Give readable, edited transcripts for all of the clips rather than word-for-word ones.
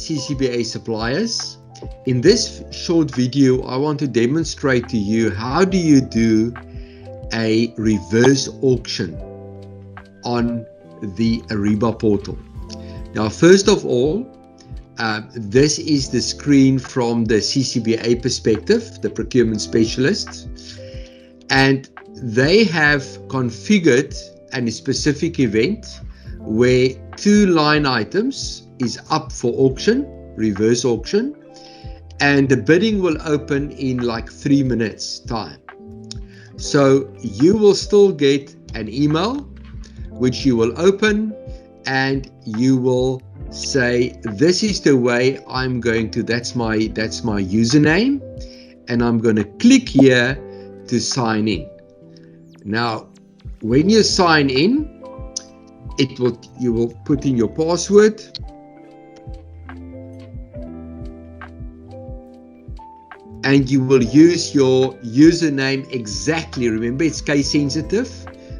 CCBA suppliers. In this short video, I want to demonstrate to you how do you do a reverse auction on the Ariba portal. Now, first of all, this is the screen from the CCBA perspective, the procurement specialist, and they have configured a specific event where 2 line items is up for auction, reverse auction, and the bidding will open in like 3 minutes time. So you will still get an email which you will open, and you will say, this is the way I'm going to, that's my username, and I'm going to click here to sign in. Now, when you sign in, you will put in your password, and you will use your username exactly. Remember, it's case sensitive,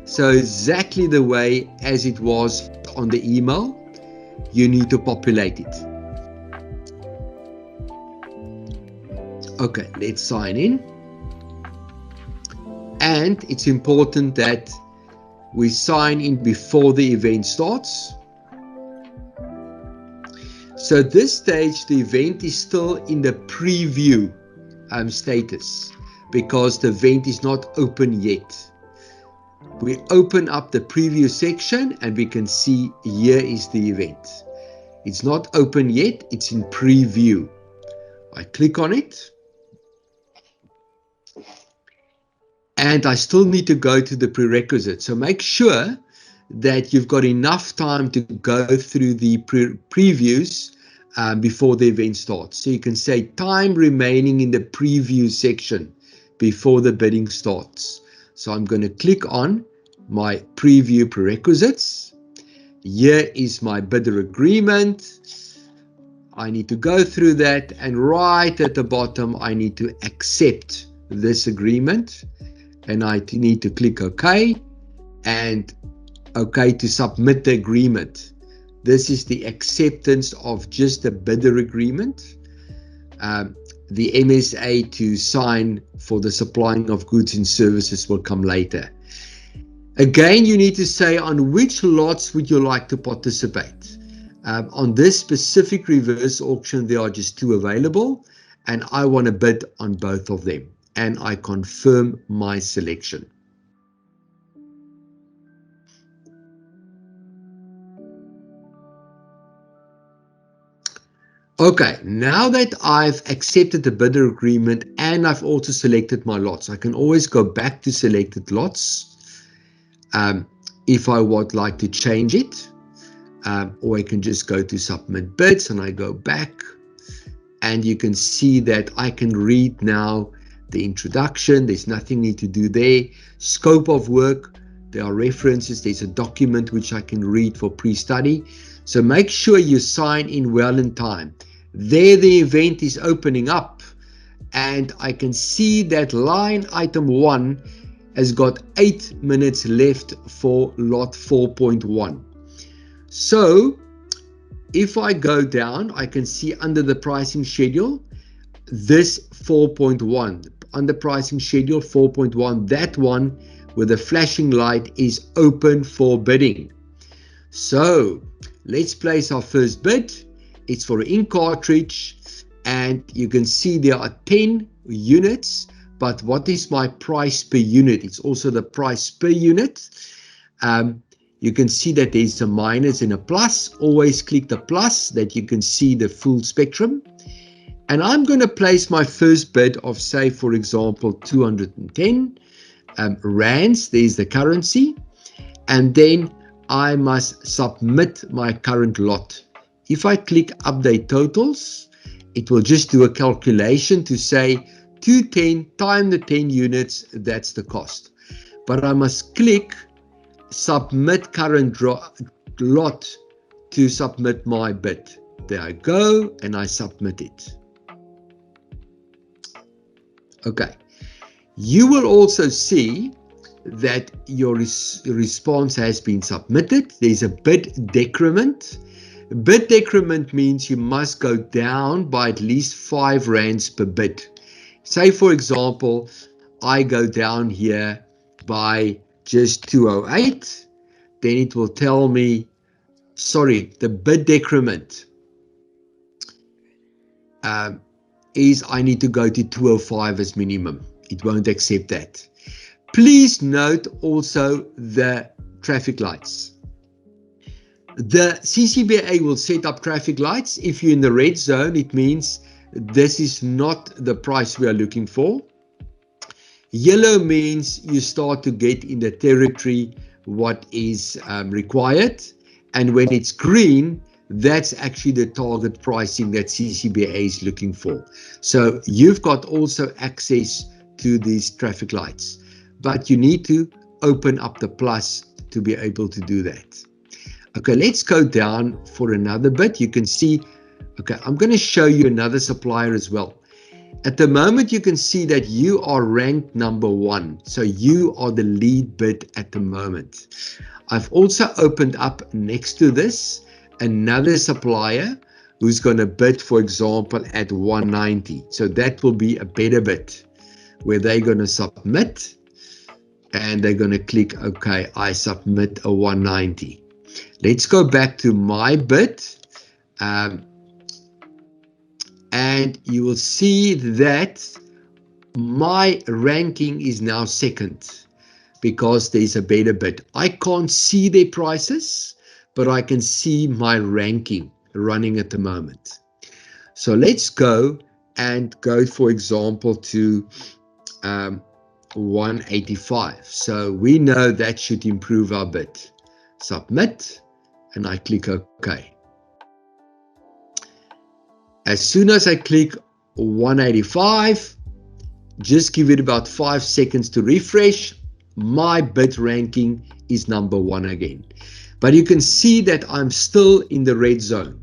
so exactly the way as it was on the email, you need to populate it. Okay, let's sign in. And it's important that we sign in before the event starts. So at this stage, the event is still in the preview status because the event is not open yet. We open up the preview section and we can see here is the event. It's not open yet, it's in preview. I click on it. And I still need to go to the prerequisites. So make sure that you've got enough time to go through the previews before the event starts. So you can say time remaining in the preview section before the bidding starts. So I'm going to click on my preview prerequisites. Here is my bidder agreement. I need to go through that, and right at the bottom I need to accept this agreement, and I need to click OK and OK to submit the agreement. This is the acceptance of just the bidder agreement. The MSA to sign for the supplying of goods and services will come later. Again, you need to say on which lots would you like to participate. On this specific reverse auction, there are just 2 available, and I want to bid on both of them, and I confirm my selection. Okay, now that I've accepted the bidder agreement and I've also selected my lots, I can always go back to selected lots if I would like to change it, or I can just go to submit bids and I go back, and you can see that I can read now the introduction. There's nothing need to do there. Scope of work, there are references, there's a document which I can read for pre-study. So make sure you sign in well in time. There the event is opening up, and I can see that line item 1 has got 8 minutes left for lot 4.1. So if I go down, I can see under the pricing schedule, this 4.1, under pricing schedule 4.1, that one with the flashing light is open for bidding. So let's place our first bid. It's for an ink cartridge, and you can see there are 10 units, but what is my price per unit? It's also the price per unit. You can see that there's a minus and a plus. Always click the plus that you can see the full spectrum. And I'm going to place my first bid of, say, for example, 210 rands. There's the currency. And then I must submit my current lot. If I click update totals, it will just do a calculation to say 210 times the 10 units, that's the cost. But I must click submit current lot to submit my bid. There I go, and I submit it. Okay. You will also see that your response has been submitted. There's a bid decrement. Bid decrement means you must go down by at least 5 rands per bid. Say, for example, I go down here by just 208, then it will tell me, sorry, the bid decrement is I need to go to 205 as minimum. It won't accept that. Please note also the traffic lights. The CCBA will set up traffic lights. If you're in the red zone, it means this is not the price we are looking for. Yellow means you start to get in the territory what is required. And when it's green, that's actually the target pricing that CCBA is looking for. So you've got also access to these traffic lights, but you need to open up the plus to be able to do that. Okay, let's go down for another bit. You can see, okay, I'm going to show you another supplier as well. At the moment, you can see that you are ranked number 1. So you are the lead bid at the moment. I've also opened up next to this another supplier who's going to bid, for example, at 190. So that will be a better bid where they're going to submit and they're going to click, okay, I submit a 190. Let's go back to my bid. And you will see that my ranking is now second because there's a better bid. I can't see their prices, but I can see my ranking running at the moment. So let's go and go, for example, to 185. So we know that should improve our bid. Submit, and I click OK. As soon as I click 185, just give it about 5 seconds to refresh. My bid ranking is number 1 again. But you can see that I'm still in the red zone.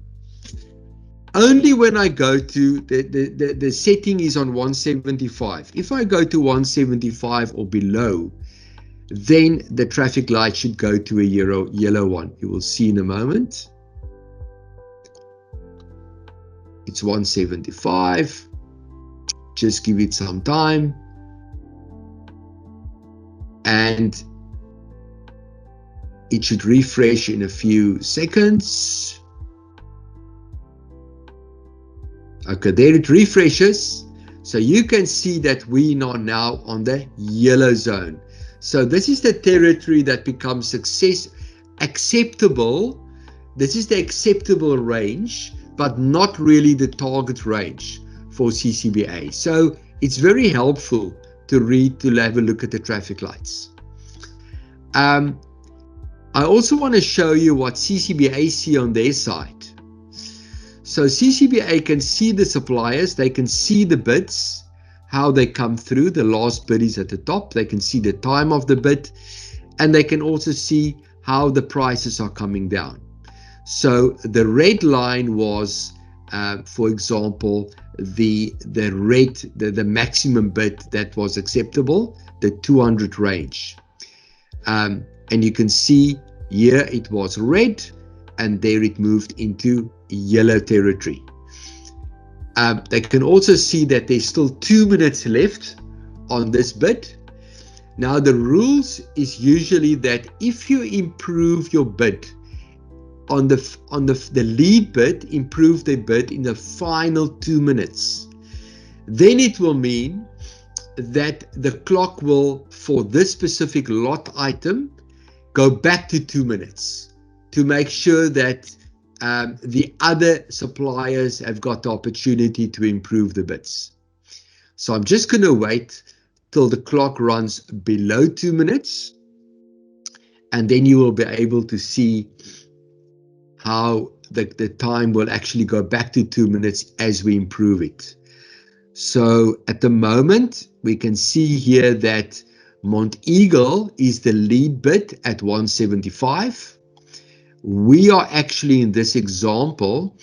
Only when I go to the setting is on 175. If I go to 175 or below, then the traffic light should go to a yellow one. You will see in a moment. It's 175. Just give it some time. And it should refresh in a few seconds. Okay, there it refreshes. So you can see that we are now on the yellow zone. So this is the territory that becomes acceptable. This is the acceptable range, but not really the target range for CCBA. So it's very helpful to have a look at the traffic lights. I also want to show you what CCBA see on their side. So CCBA can see the suppliers, they can see the bids, how they come through. The last bid is at the top. They can see the time of the bid, and they can also see how the prices are coming down. So the red line was, for example, the maximum bid that was acceptable, the 200 range. And you can see here it was red, and there it moved into yellow territory. They can also see that there's still 2 minutes left on this bid. Now the rules is usually that if you improve your bid on the lead bid, improve the bid in the final 2 minutes, then it will mean that the clock will, for this specific lot item, go back to 2 minutes to make sure that the other suppliers have got the opportunity to improve the bids. So I'm just going to wait till the clock runs below 2 minutes, and then you will be able to see how the time will actually go back to 2 minutes as we improve it. So at the moment, we can see here that Mont Eagle is the lead bid at 175. We are actually, in this example,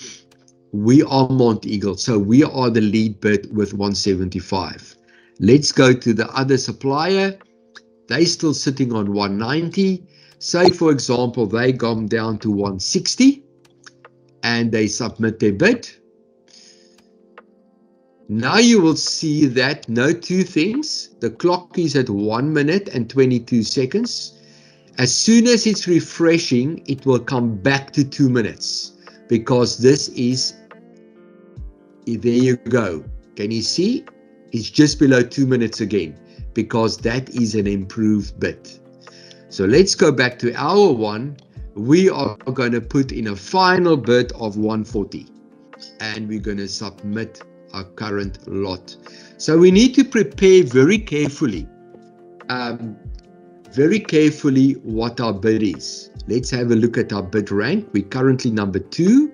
we are Mont Eagle, so we are the lead bid with 175. Let's go to the other supplier. They're still sitting on 190. Say, for example, they come down to 160, and they submit their bid. Now you will see that, note two things. The clock is at 1 minute and 22 seconds. As soon as it's refreshing, it will come back to 2 minutes because this is, there you go. Can you see? It's just below 2 minutes again because that is an improved bid. So let's go back to our one. We are going to put in a final bid of 140 and we're going to submit our current lot. So we need to prepare very carefully what our bid is. Let's have a look at our bid rank. We're currently number 2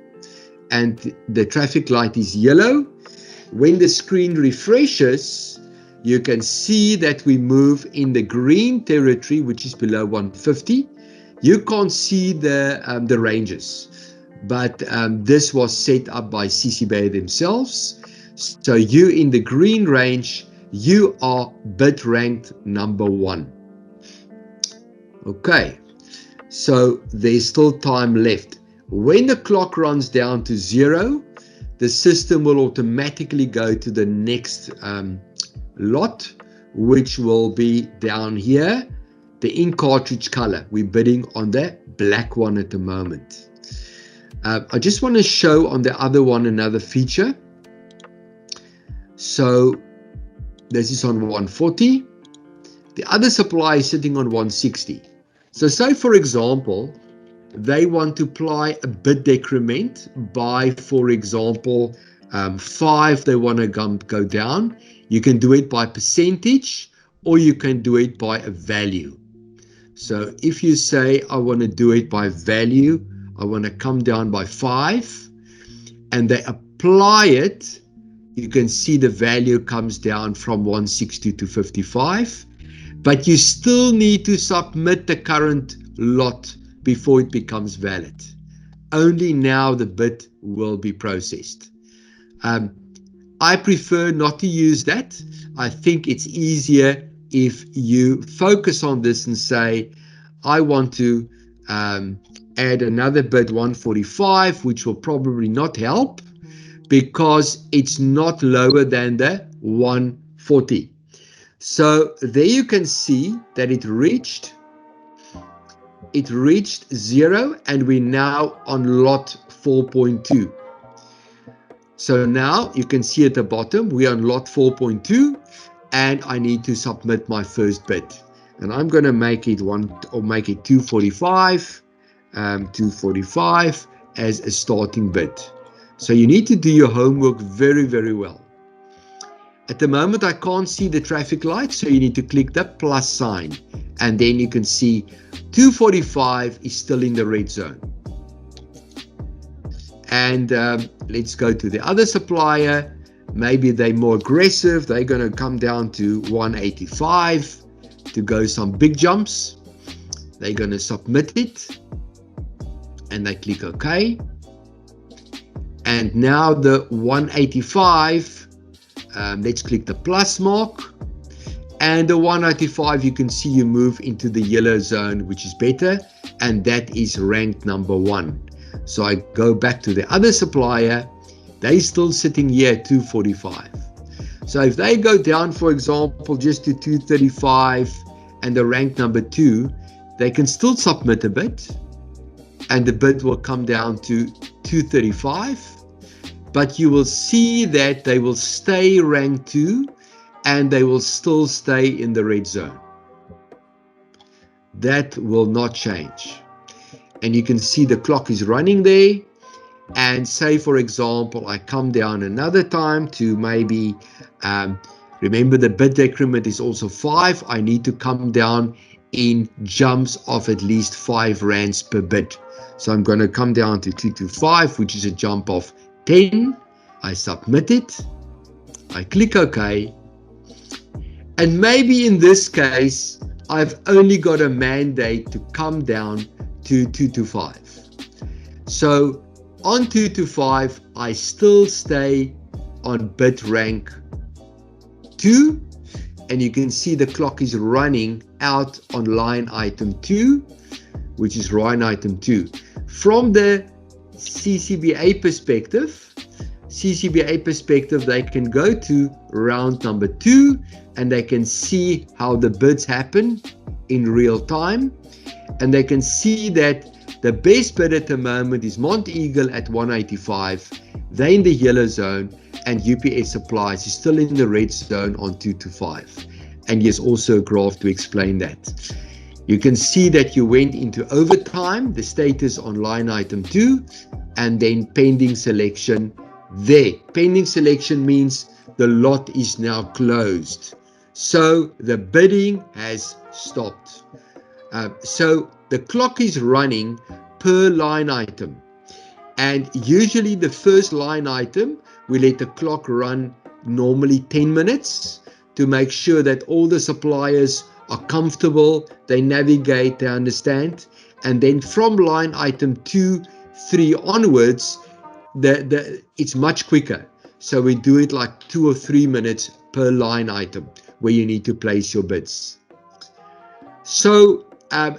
and the traffic light is yellow. When the screen refreshes, you can see that we move in the green territory, which is below 150. You can't see the ranges, but this was set up by CCBA themselves. So you in the green range, you are bid ranked number 1. Okay, so there's still time left. When the clock runs down to 0, the system will automatically go to the next lot, which will be down here, the ink cartridge color. We're bidding on the black one at the moment. I just want to show on the other one another feature. So this is on 140. The other supplier is sitting on 160. So say, for example, they want to apply a bid decrement by, for example, 5, they want to go down. You can do it by percentage or you can do it by a value. So if you say, I want to do it by value, I want to come down by 5, and they apply it, you can see the value comes down from 160 to 55, but you still need to submit the current lot before it becomes valid. Only now the bid will be processed. I prefer not to use that. I think it's easier if you focus on this and say, I want to add another bid 145, which will probably not help because it's not lower than the 140. So there you can see that it reached 0 and we're now on lot 4.2. So now you can see at the bottom, we're on lot 4.2 and I need to submit my first bid. And I'm going to make it 245, 245 as a starting bid. So you need to do your homework very, very well. At the moment, I can't see the traffic light, so you need to click the plus sign. And then you can see 245 is still in the red zone. And let's go to the other supplier. Maybe they're more aggressive. They're going to come down to 185 to go some big jumps. They're going to submit it. And they click OK. And now the 185, let's click the plus mark. And the 185, you can see you move into the yellow zone, which is better. And that is ranked number 1. So I go back to the other supplier. They're still sitting here at 245. So if they go down, for example, just to 235 and the rank number 2, they can still submit a bid. And the bid will come down to 235. But you will see that they will stay rank 2 and they will still stay in the red zone. That will not change. And you can see the clock is running there. And say, for example, I come down another time to maybe, remember the bid decrement is also 5. I need to come down in jumps of at least 5 rands per bid. So I'm going to come down to 225, which is a jump of 10. I submit it. I click OK. And maybe in this case, I've only got a mandate to come down to 225. So on 225, I still stay on bid rank 2. And you can see the clock is running out on line item 2, which is line item 2. From the CCBA perspective, they can go to round number 2 and they can see how the bids happen in real time. And they can see that the best bid at the moment is Mont Eagle at 185. They're in the yellow zone, and UPS Supplies is still in the red zone on 225. And there's also a graph to explain that. You can see that you went into overtime, the status on line item 2, and then pending selection there. Pending selection means the lot is now closed. So the bidding has stopped. So the clock is running per line item. And usually the first line item, we let the clock run normally 10 minutes to make sure that all the suppliers are comfortable, they navigate, they understand. And then from line item 2, 3 onwards, it's much quicker. So we do it like 2 or 3 minutes per line item where you need to place your bids. So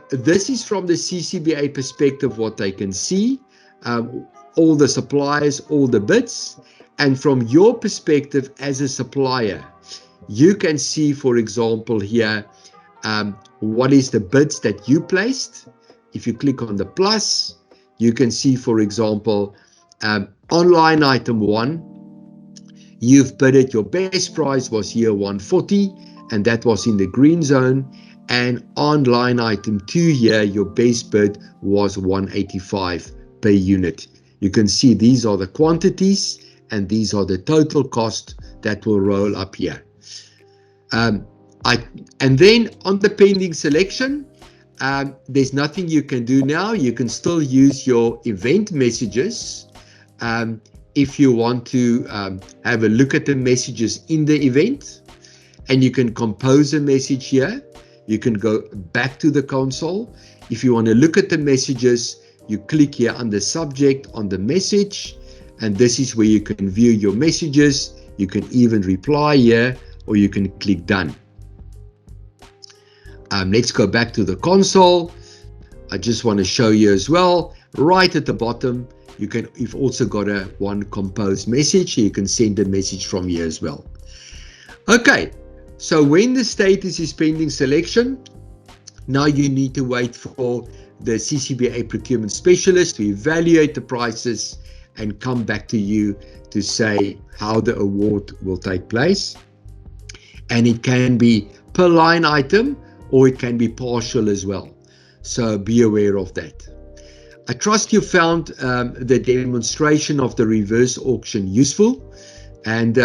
this is from the CCBA perspective what they can see, all the suppliers, all the bids. And from your perspective as a supplier, you can see, for example, here, what is the bids that you placed. If you click on the plus, you can see, for example, on line item 1, you've bidded, your best price was here 140, and that was in the green zone. And on line item 2 here, your base bid was 185 per unit. You can see these are the quantities and these are the total cost that will roll up here. And then on the pending selection, there's nothing you can do now. You can still use your event messages if you want to have a look at the messages in the event, and you can compose a message here. You can go back to the console. If you want to look at the messages, you click here under subject on the message, and this is where you can view your messages. You can even reply here, or you can click done. Let's go back to the console. I just want to show you as well, right at the bottom, you've also got one composed message. You can send a message from here as well. Okay. So when the status is pending selection, now you need to wait for the CCBA procurement specialist to evaluate the prices and come back to you to say how the award will take place. And it can be per line item or it can be partial as well. So be aware of that. I trust you found the demonstration of the reverse auction useful. And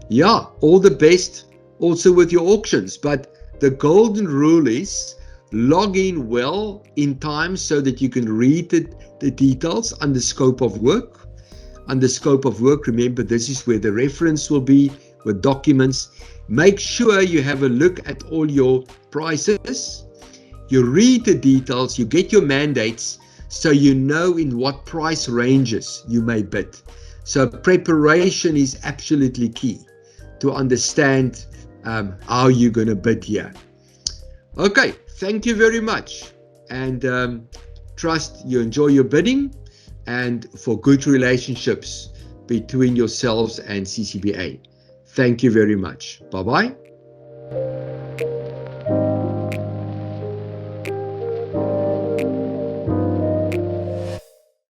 yeah, all the best also with your auctions. But the golden rule is log in well in time so that you can read the details under scope of work. Under scope of work, remember, this is where the reference will be with documents. Make sure you have a look at all your prices. You read the details, you get your mandates so you know in what price ranges you may bid. So preparation is absolutely key to understand how you're going to bid here. Okay, thank you very much, and trust you enjoy your bidding and for good relationships between yourselves and CCBA. Thank you very much. Bye-bye.